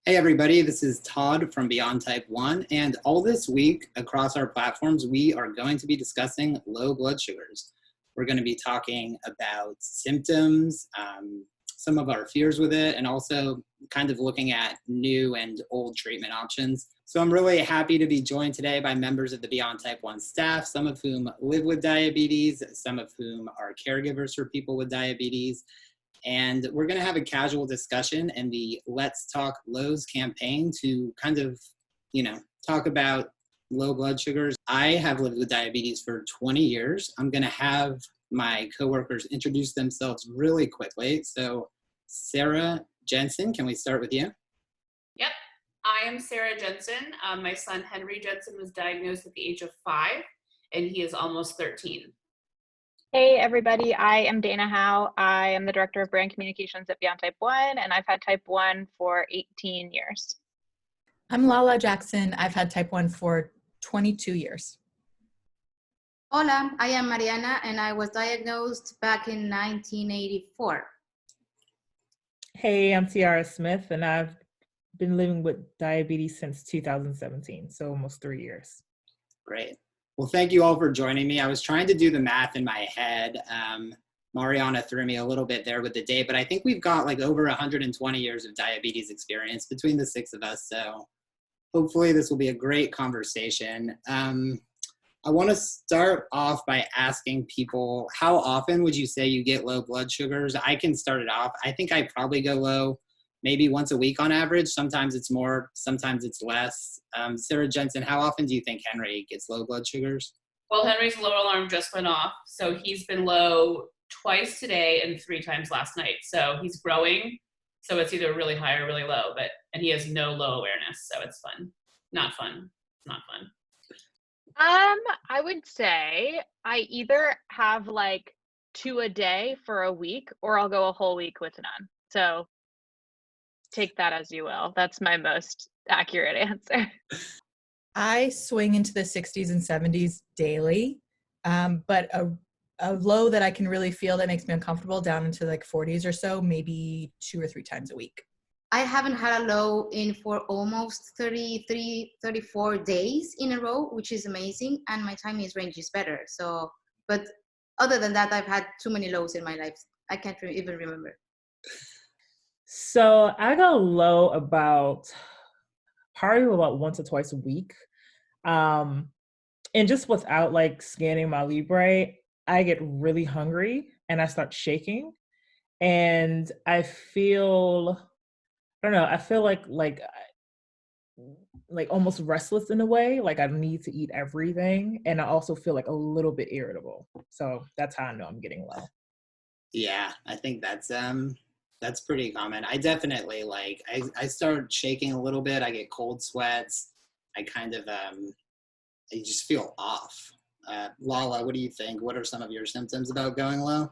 Hey everybody, this is Todd from Beyond Type 1, and all this week across our platforms, we are going to be discussing low blood sugars. We're going to be talking about symptoms, some of our fears with it, and also kind of looking at new and old treatment options. So I'm really happy to be joined today by members of the Beyond Type 1 staff, some of whom live with diabetes, some of whom are caregivers for people with diabetes. And we're going to have a casual discussion in the Let's Talk Lows campaign to kind of, talk about low blood sugars. I have lived with diabetes for 20 years. I'm going to have my coworkers introduce themselves really quickly. So Sarah Jensen, can we start with you? Yep, I am Sarah Jensen. My son Henry Jensen was diagnosed at the age of 5, and he is almost 13. Hey everybody, I am Dana Howe. I am the Director of Brand Communications at Beyond Type 1, and I've had Type 1 for 18 years. I'm Lala Jackson. I've had Type 1 for 22 years. Hola, I am Mariana, and I was diagnosed back in 1984. Hey, I'm Tiara Smith, and I've been living with diabetes since 2017, so almost 3 years. Great. Well, thank you all for joining me. I was trying to do the math in my head. Mariana threw me a little bit there with the date, but I think we've got like over 120 years of diabetes experience between the 6 of us. So hopefully this will be a great conversation. I want to start off by asking people, how often would you say you get low blood sugars? I can start it off. I think I probably go low maybe once a week on average. Sometimes it's more, sometimes it's less. Sarah Jensen, how often do you think Henry gets low blood sugars? Well, Henry's low alarm just went off, so he's been low twice today and 3 times last night. So he's growing, so it's either really high or really low, and he has no low awareness, so it's fun. Not fun. It's not fun. I would say I either have like 2 a day for a week, or I'll go a whole week with none. So take that as you will. That's my most accurate answer. I swing into the 60s and 70s daily, but a low that I can really feel that makes me uncomfortable down into like 40s or so, maybe 2 or 3 times a week. I haven't had a low for almost 33, 34 days in a row, which is amazing, and my time range is better. So, but other than that, I've had too many lows in my life. I can't even remember. So I go low probably about once or twice a week. And just without like scanning my Libre, I get really hungry and I start shaking. And I feel like almost restless in a way, like I need to eat everything. And I also feel like a little bit irritable. So that's how I know I'm getting low. Yeah, I think that's pretty common. I definitely I start shaking a little bit. I get cold sweats. I kind of, I just feel off. Lala, what do you think? What are some of your symptoms about going low?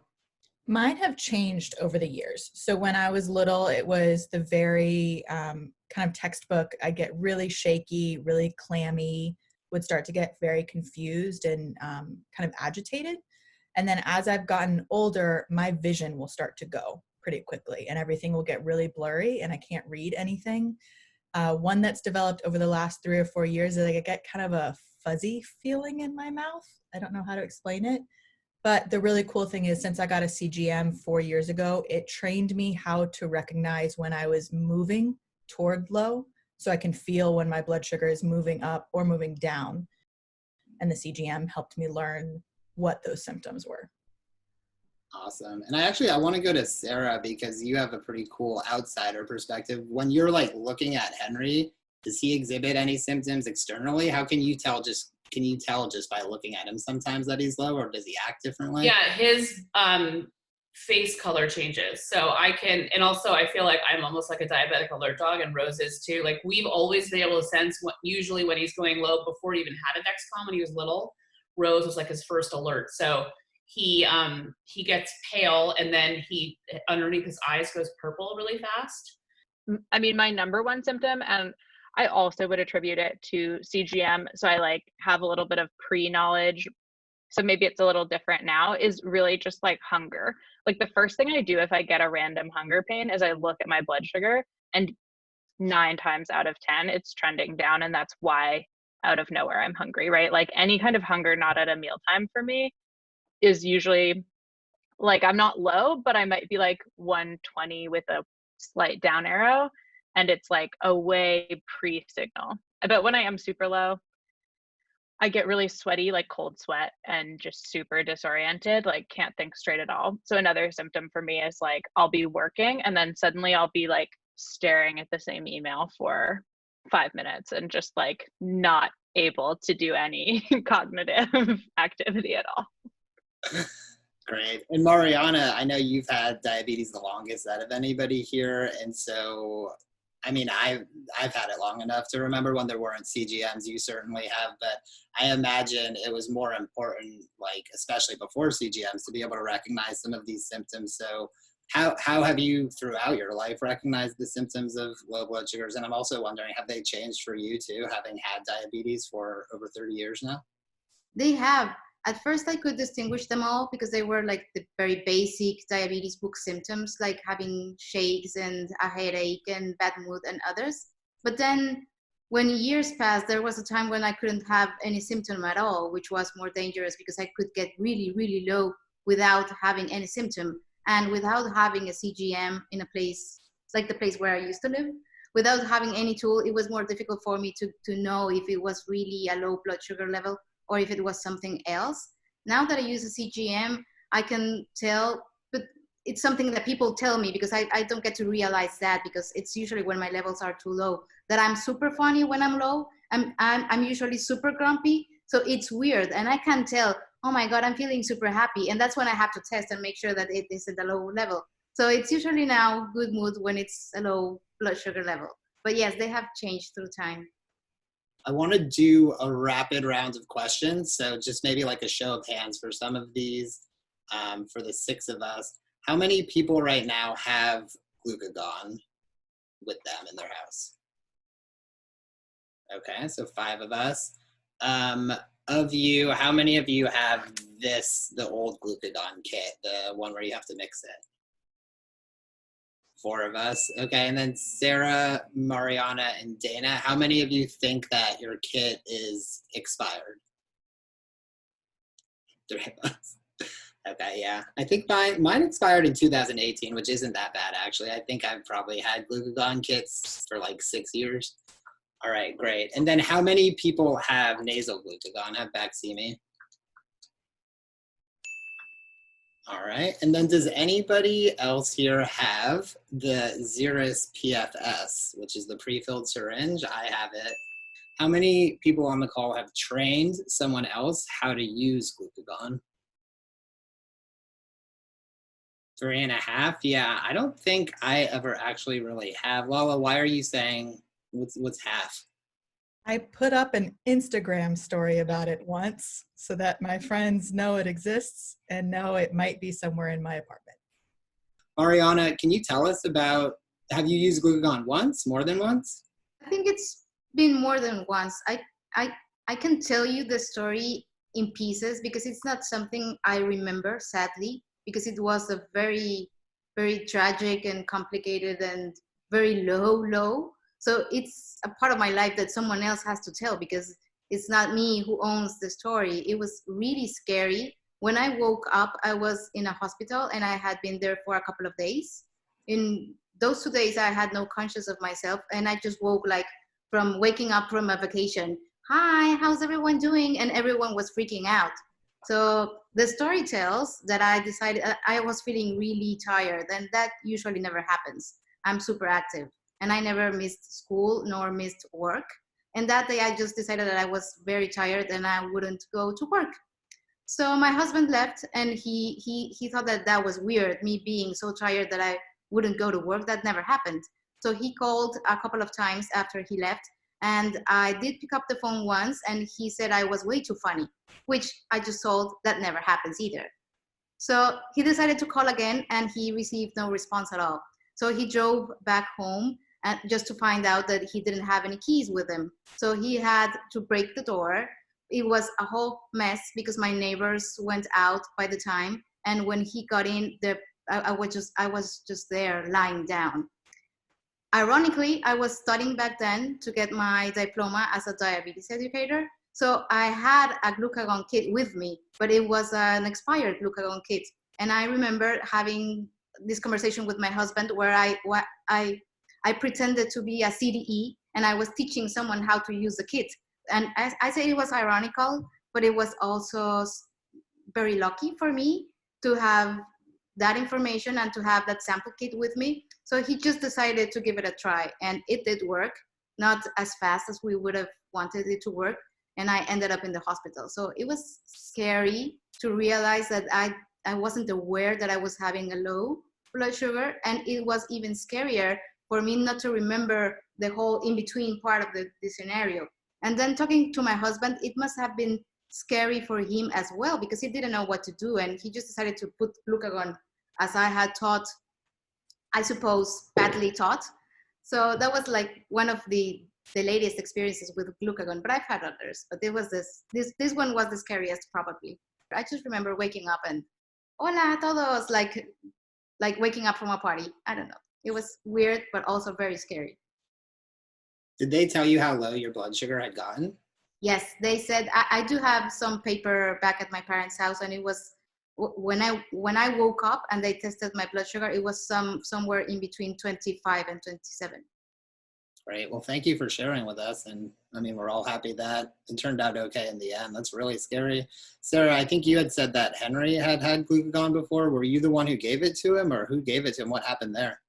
Mine have changed over the years. So when I was little, it was the very kind of textbook. I get really shaky, really clammy, would start to get very confused and kind of agitated. And then as I've gotten older, my vision will start to go pretty quickly and everything will get really blurry and I can't read anything. One that's developed over the last 3 or 4 years is I get kind of a fuzzy feeling in my mouth. I don't know how to explain it. But the really cool thing is since I got a CGM 4 years ago, it trained me how to recognize when I was moving toward low. So I can feel when my blood sugar is moving up or moving down. And the CGM helped me learn what those symptoms were. Awesome. And I want to go to Sarah because you have a pretty cool outsider perspective. When you're like looking at Henry, does he exhibit any symptoms externally? How can you tell just by looking at him sometimes that he's low, or does he act differently? Yeah, his face color changes. So and also I feel like I'm almost like a diabetic alert dog, and Rose is too. Like we've always been able to sense usually when he's going low before he even had a Dexcom when he was little. Rose was like his first alert. So he gets pale and then he underneath his eyes goes purple really fast. I mean, my number one symptom, and I also would attribute it to CGM. So I have a little bit of pre-knowledge. So maybe it's a little different now, is really just like hunger. Like the first thing I do if I get a random hunger pain is I look at my blood sugar, and 9 times out of 10, it's trending down. And that's why out of nowhere I'm hungry, right? Like any kind of hunger not at a mealtime for me is usually like, I'm not low, but I might be like 120 with a slight down arrow. And it's like a way pre-signal. But when I am super low, I get really sweaty, like cold sweat, and just super disoriented, like can't think straight at all. So another symptom for me is like I'll be working and then suddenly I'll be like staring at the same email for 5 minutes and just like not able to do any cognitive activity at all. Great. And Mariana, I know you've had diabetes the longest out of anybody here. And so, I mean, I've had it long enough to remember when there weren't CGMs. You certainly have, but I imagine it was more important, like, especially before CGMs, to be able to recognize some of these symptoms. So how have you throughout your life recognized the symptoms of low blood sugars? And I'm also wondering, have they changed for you too, having had diabetes for over 30 years now? They have. At first, I could distinguish them all because they were like the very basic diabetes book symptoms, like having shakes and a headache and bad mood and others. But then when years passed, there was a time when I couldn't have any symptom at all, which was more dangerous because I could get really, really low without having any symptom and without having a CGM in a place like the place where I used to live. Without having any tool, it was more difficult for me to know if it was really a low blood sugar level or if it was something else. Now that I use a CGM, I can tell, but it's something that people tell me because I don't get to realize that because it's usually when my levels are too low that I'm super funny when I'm low. I'm usually super grumpy. So it's weird. And I can tell, oh my God, I'm feeling super happy. And that's when I have to test and make sure that it is at a low level. So it's usually now good mood when it's a low blood sugar level. But yes, they have changed through time. I want to do a rapid round of questions. So just maybe like a show of hands for some of these, for the 6 of us. How many people right now have Glucagon with them in their house? Okay, so 5 of us. Of you, how many of you have the old Glucagon kit, the one where you have to mix it? 4 of us. Okay, and then Sarah, Mariana, and Dana, how many of you think that your kit is expired? 3 of us. Okay, yeah. I think mine expired in 2018, which isn't that bad, actually. I think I've probably had Glucagon kits for like 6 years. All right, great. And then how many people have nasal Glucagon, have BAQSIMI? All right, and then does anybody else here have the Xeris PFS, which is the pre-filled syringe? I have it. How many people on the call have trained someone else how to use Glucagon? 3.5, yeah, I don't think I ever actually really have. Lala, why are you saying, what's half? I put up an Instagram story about it once so that my friends know it exists and know it might be somewhere in my apartment. Mariana, can you tell us about, have you used Glucagon once, more than once? I think it's been more than once. I can tell you the story in pieces because it's not something I remember, sadly, because it was a very, very tragic and complicated and very low. So it's a part of my life that someone else has to tell because it's not me who owns the story. It was really scary. When I woke up, I was in a hospital and I had been there for a couple of days. In those 2 days, I had no conscience of myself and I just woke like from waking up from a vacation. Hi, how's everyone doing? And everyone was freaking out. So the story tells that I decided I was feeling really tired and that usually never happens. I'm super active. And I never missed school nor missed work. And that day I just decided that I was very tired and I wouldn't go to work. So my husband left and he thought that that was weird, me being so tired that I wouldn't go to work. That never happened. So he called a couple of times after he left and I did pick up the phone once and he said I was way too funny, which I just told that never happens either. So he decided to call again and he received no response at all. So he drove back home and just to find out that he didn't have any keys with him. So he had to break the door. It was a whole mess because my neighbors went out by the time. And when he got in, I was just there lying down. ironically, I was studying back then to get my diploma as a diabetes educator. So I had a glucagon kit with me, but it was an expired glucagon kit. And I remember having this conversation with my husband where I pretended to be a CDE and I was teaching someone how to use the kit. And I say it was ironical, but it was also very lucky for me to have that information and to have that sample kit with me. So he just decided to give it a try, and it did work, not as fast as we would have wanted it to work. And I ended up in the hospital. So it was scary to realize that I wasn't aware that I was having a low blood sugar. And it was even scarier for me not to remember the whole in-between part of the scenario. And then talking to my husband, it must have been scary for him as well, because he didn't know what to do. And he just decided to put glucagon as I had taught, I suppose, badly taught. So that was like one of the latest experiences with glucagon, but I've had others. But it was this one was the scariest probably. I just remember waking up and hola todos, like waking up from a party. I don't know. It was weird, but also very scary. Did they tell you how low your blood sugar had gotten? Yes, they said, I do have some paper back at my parents' house, and it was when I woke up and they tested my blood sugar, it was somewhere in between 25 and 27. Great. Well, thank you for sharing with us. And I mean, we're all happy that it turned out okay in the end. That's really scary. Sarah, I think you had said that Henry had glucagon before. Were you the one who gave it to him, or who gave it to him? What happened there?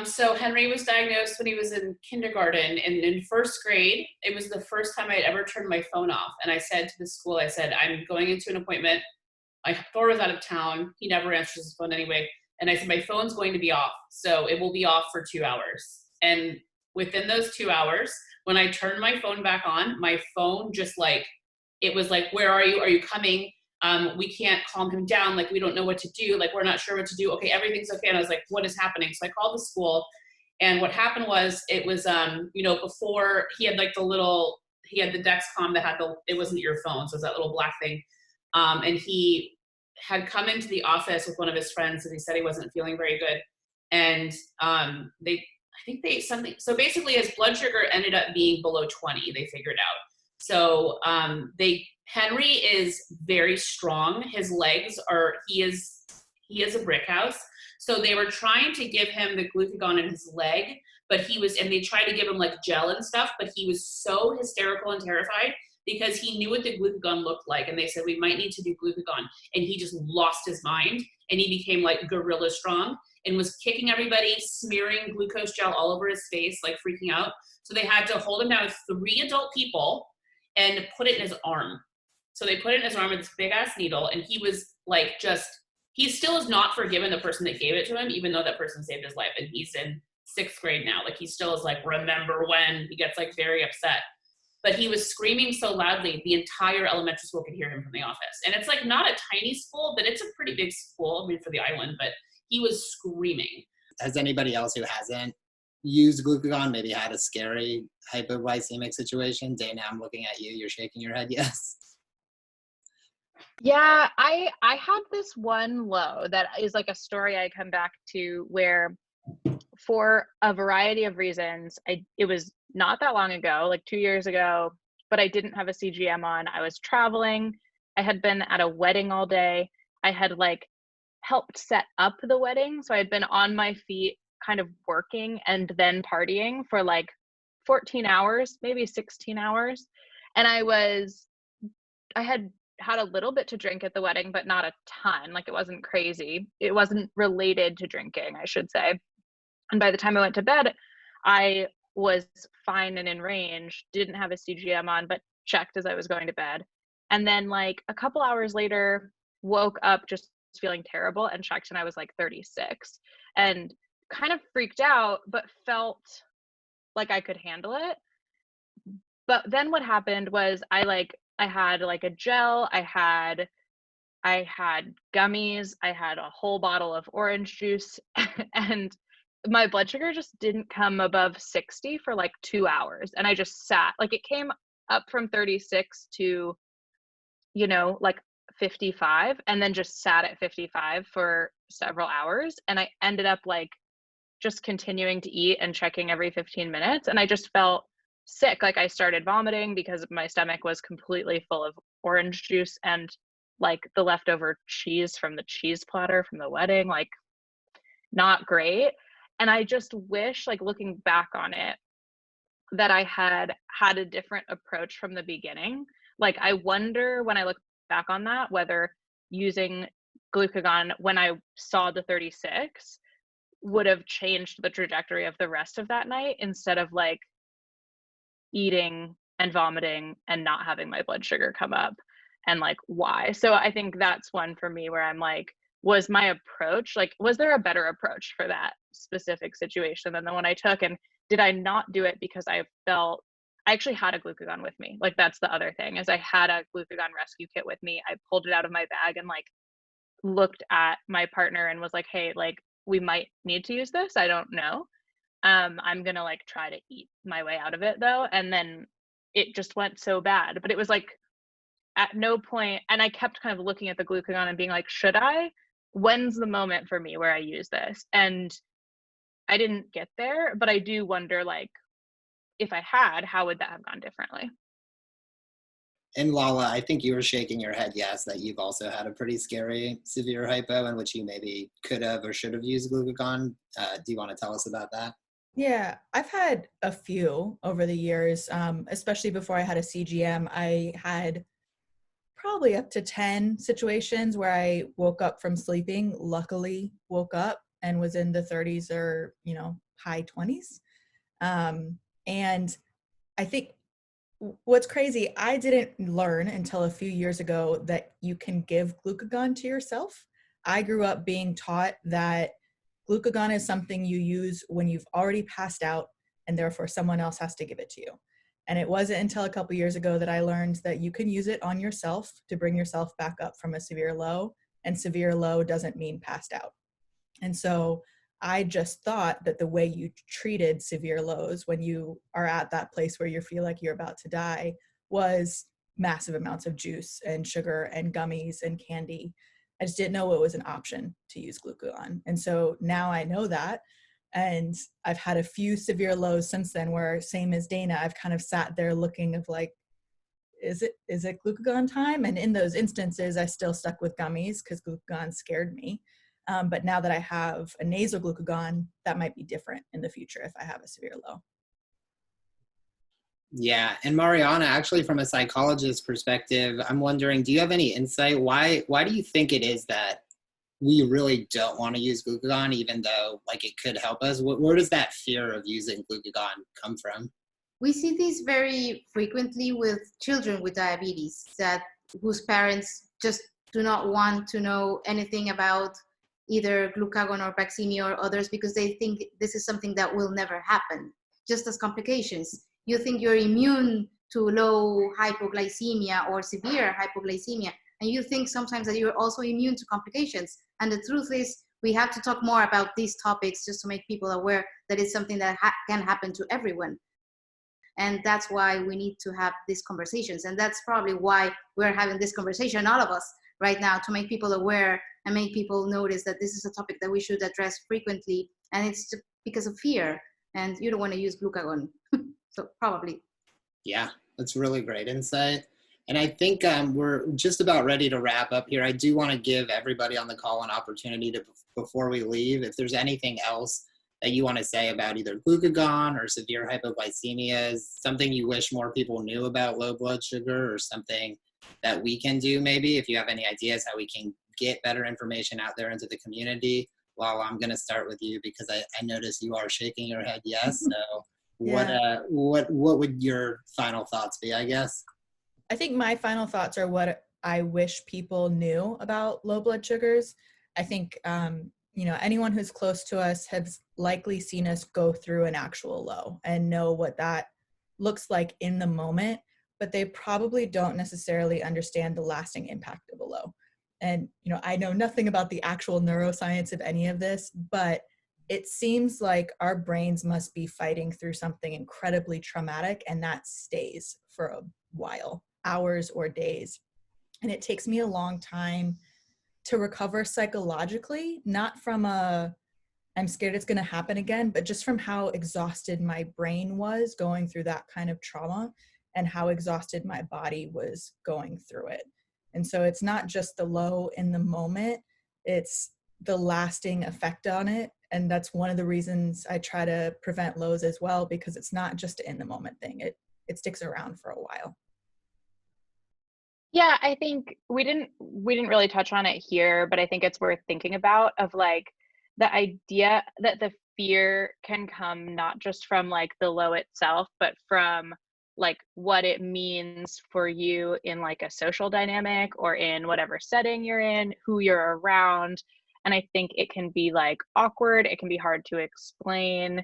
So Henry was diagnosed when he was in kindergarten, and in first grade, it was the first time I'd ever turned my phone off. And I said to the school, I said, I'm going into an appointment. My Thor was out of town. He never answers his phone anyway. And I said, my phone's going to be off. So it will be off for 2 hours. And within those 2 hours, when I turned my phone back on, my phone just it was like, where are you? Are you coming? We can't calm him down. Like, we don't know what to do. Like, we're not sure what to do. Okay, everything's okay. And I was like, what is happening? So I called the school. And what happened was, it was, before he had he had the Dexcom that had it wasn't your phone. So it was that little black thing. And he had come into the office with one of his friends, and he said he wasn't feeling very good. And so basically his blood sugar ended up being below 20, they figured out. So Henry is very strong. His legs he is a brick house. So they were trying to give him the glucagon in his leg, and they tried to give him like gel and stuff, but he was so hysterical and terrified because he knew what the glucagon looked like. And they said, we might need to do glucagon. And he just lost his mind, and he became like gorilla strong and was kicking everybody, smearing glucose gel all over his face, like freaking out. So they had to hold him down with 3 adult people and put it in his arm. So they put it in his arm with this big ass needle, and he was like, he still is not forgiven the person that gave it to him, even though that person saved his life. And he's in 6th grade now. Like, he still is like, remember when? He gets like very upset. But he was screaming so loudly, the entire elementary school could hear him from the office. And it's like not a tiny school, but it's a pretty big school, I mean, for the island, but he was screaming. Has anybody else who hasn't used glucagon maybe had a scary hypoglycemic situation? Dana, I'm looking at you. You're shaking your head. Yes. Yeah, I had this one low that is like a story I come back to where, for a variety of reasons, it was not that long ago, like 2 years ago, but I didn't have a CGM on. I was traveling. I had been at a wedding all day. I had like helped set up the wedding. So I had been on my feet kind of working and then partying for like 14 hours, maybe 16 hours. And I had a little bit to drink at the wedding, but not a ton. Like, it wasn't crazy. It wasn't related to drinking, I should say. And by the time I went to bed, I was fine and in range, didn't have a CGM on, but checked as I was going to bed. And then like a couple hours later, woke up just feeling terrible and checked, and I was like 36 and kind of freaked out, but felt like I could handle it. But then what happened was I had like a gel, I had gummies, I had a whole bottle of orange juice, and my blood sugar just didn't come above 60 for like 2 hours. And I just sat, like, it came up from 36 to, like 55, and then just sat at 55 for several hours. And I ended up like just continuing to eat and checking every 15 minutes. And I just felt sick. Like I started vomiting because my stomach was completely full of orange juice and like the leftover cheese from the cheese platter from the wedding, like not great. And I just wish, like looking back on it, that I had had a different approach from the beginning. Like I wonder when I look back on that, whether using glucagon when I saw the 36 would have changed the trajectory of the rest of that night, instead of like eating and vomiting and not having my blood sugar come up, and like why. So I think that's one for me where I'm like, was my approach, like was there a better approach for that specific situation than the one I took? And did I not do it because I felt, I actually had a glucagon with me. Like that's the other thing, is I had a glucagon rescue kit with me. I pulled it out of my bag and like looked at my partner and was like, hey, like we might need to use this, I don't know. I'm gonna like try to eat my way out of it though. And then it just went so bad. But it was like at no point, and I kept kind of looking at the glucagon and being like, should I? When's the moment for me where I use this? And I didn't get there, but I do wonder, like, if I had, how would that have gone differently? And Lala, I think you were shaking your head yes, that you've also had a pretty scary severe hypo in which you maybe could have or should have used glucagon. Do you want to tell us about that? Yeah, I've had a few over the years, especially before I had a CGM. I had probably up to 10 situations where I woke up from sleeping, luckily woke up and was in the 30s or, high 20s. And I think what's crazy, I didn't learn until a few years ago that you can give glucagon to yourself. I grew up being taught that glucagon is something you use when you've already passed out and therefore someone else has to give it to you. And it wasn't until a couple years ago that I learned that you can use it on yourself to bring yourself back up from a severe low, and severe low doesn't mean passed out. And so I just thought that the way you treated severe lows when you are at that place where you feel like you're about to die was massive amounts of juice and sugar and gummies and candy. I just didn't know it was an option to use glucagon. And so now I know that. And I've had a few severe lows since then where, same as Dana, I've kind of sat there looking of like, is it glucagon time? And in those instances, I still stuck with gummies because glucagon scared me. But now that I have a nasal glucagon, that might be different in the future if I have a severe low. Yeah, and Mariana, actually from a psychologist's perspective, I'm wondering, do you have any insight? Why do you think it is that we really don't want to use glucagon, even though like it could help us? Where does that fear of using glucagon come from? We see this very frequently with children with diabetes whose parents just do not want to know anything about either glucagon or BAQSIMI or others because they think this is something that will never happen, just as complications. You think you're immune to low hypoglycemia or severe hypoglycemia, and you think sometimes that you're also immune to complications. And the truth is, we have to talk more about these topics just to make people aware that it's something that can happen to everyone. And that's why we need to have these conversations. And that's probably why we're having this conversation, all of us right now, to make people aware and make people notice that this is a topic that we should address frequently. And it's because of fear. And you don't want to use glucagon. So probably. Yeah, that's really great insight. And I think we're just about ready to wrap up here. I do want to give everybody on the call an opportunity to, before we leave, if there's anything else that you want to say about either glucagon or severe hypoglycemia, something you wish more people knew about low blood sugar, or something that we can do maybe, if you have any ideas how we can get better information out there into the community. Well, I'm going to start with you because I notice you are shaking your head yes. So yeah. What would your final thoughts be, I guess? I think my final thoughts are what I wish people knew about low blood sugars. I think, anyone who's close to us has likely seen us go through an actual low and know what that looks like in the moment, but they probably don't necessarily understand the lasting impact of a low. And, I know nothing about the actual neuroscience of any of this, but it seems like our brains must be fighting through something incredibly traumatic, and that stays for a while, hours or days. And it takes me a long time to recover psychologically, not from a I'm scared it's going to happen again. But just from how exhausted my brain was going through that kind of trauma and how exhausted my body was going through it. And so it's not just the low in the moment, it's the lasting effect on it. And that's one of the reasons I try to prevent lows as well, because it's not just an in the moment thing. It sticks around for a while. Yeah, I think we didn't really touch on it here, but I think it's worth thinking about, of like the idea that the fear can come not just from like the low itself, but from like what it means for you in like a social dynamic or in whatever setting you're in, who you're around. And I think it can be like awkward, it can be hard to explain.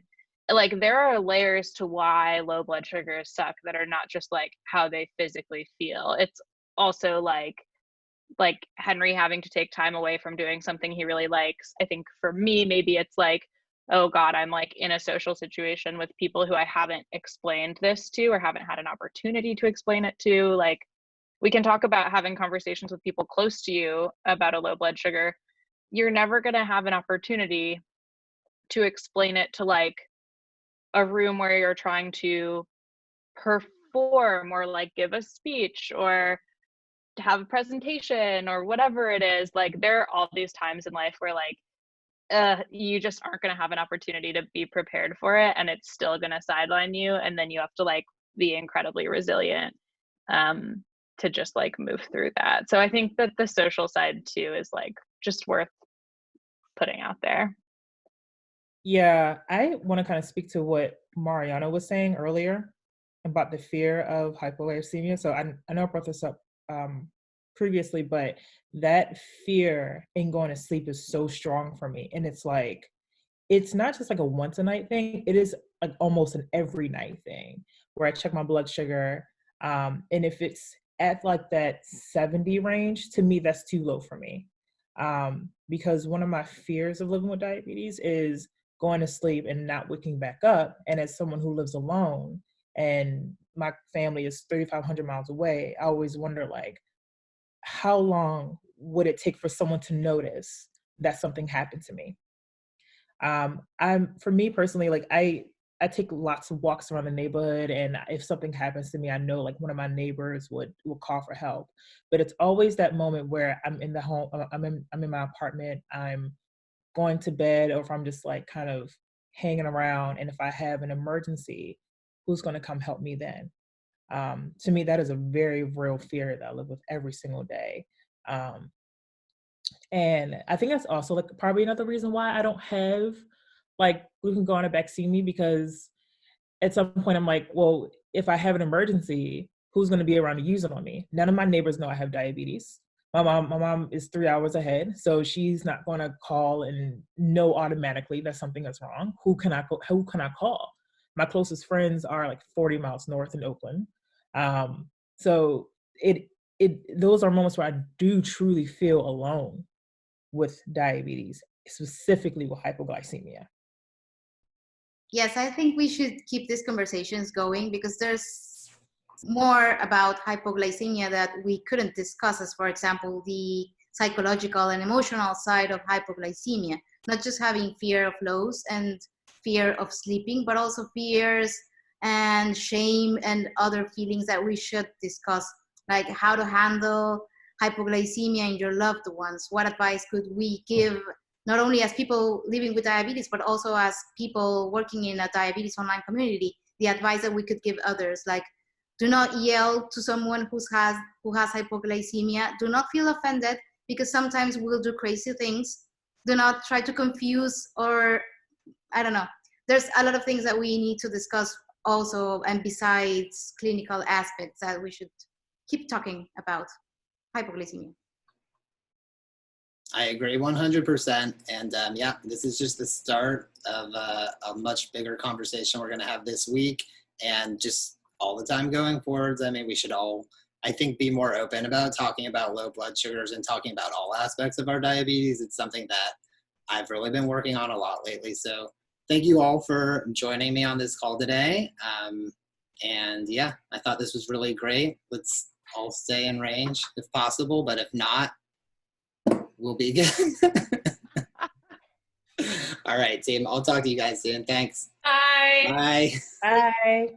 Like there are layers to why low blood sugars suck that are not just like how they physically feel. It's also like Henry having to take time away from doing something he really likes. I think for me, maybe it's like, oh God, I'm like in a social situation with people who I haven't explained this to or haven't had an opportunity to explain it to. Like we can talk about having conversations with people close to you about a low blood sugar. You're never going to have an opportunity to explain it to like a room where you're trying to perform or like give a speech or to have a presentation or whatever it is. Like there are all these times in life where like you just aren't going to have an opportunity to be prepared for it, and it's still going to sideline you, and then you have to like be incredibly resilient to just like move through that. So I think that the social side too is like just worth putting out there. Yeah, I want to kind of speak to what Mariana was saying earlier about the fear of hypoglycemia. So I know I brought this up previously, but that fear in going to sleep is so strong for me. And it's like, it's not just like a once a night thing. It is like almost an every night thing where I check my blood sugar. And if it's at like that 70 range, to me, that's too low for me. Because one of my fears of living with diabetes is going to sleep and not waking back up. And as someone who lives alone and my family is 3,500 miles away, I always wonder like, how long would it take for someone to notice that something happened to me? For me personally, like I take lots of walks around the neighborhood, and if something happens to me, I know like one of my neighbors will call for help. But it's always that moment where I'm in the home, I'm in my apartment, I'm going to bed, or if I'm just like kind of hanging around, and if I have an emergency, who's going to come help me then? To me, that is a very real fear that I live with every single day. And I think that's also like probably another reason why I don't have like Glucagon or BAQSIMI, because at some point I'm like, well, if I have an emergency, who's going to be around to use it on me? None of my neighbors know I have diabetes. My mom is 3 hours ahead, so she's not going to call and know automatically that something is wrong. Who can I call? My closest friends are like 40 miles north in Oakland. So those are moments where I do truly feel alone with diabetes, specifically with hypoglycemia. Yes, I think we should keep these conversations going because there's more about hypoglycemia that we couldn't discuss, as for example, the psychological and emotional side of hypoglycemia, not just having fear of lows and fear of sleeping, but also fears and shame and other feelings that we should discuss, like how to handle hypoglycemia in your loved ones. What advice could we give, not only as people living with diabetes, but also as people working in a diabetes online community? The advice that we could give others, like do not yell to someone who has hypoglycemia. Do not feel offended, because sometimes we'll do crazy things. Do not try to confuse, or I don't know. There's a lot of things that we need to discuss also, and besides clinical aspects, that we should keep talking about hypoglycemia. I agree 100%. And yeah, this is just the start of a much bigger conversation we're going to have this week, and just all the time going forwards. I mean, we should all, I think, be more open about talking about low blood sugars and talking about all aspects of our diabetes. It's something that I've really been working on a lot lately. So thank you all for joining me on this call today. And yeah, I thought this was really great. Let's all stay in range if possible, but if not, we'll be good. All right, team. I'll talk to you guys soon. Thanks. Bye. Bye. Bye.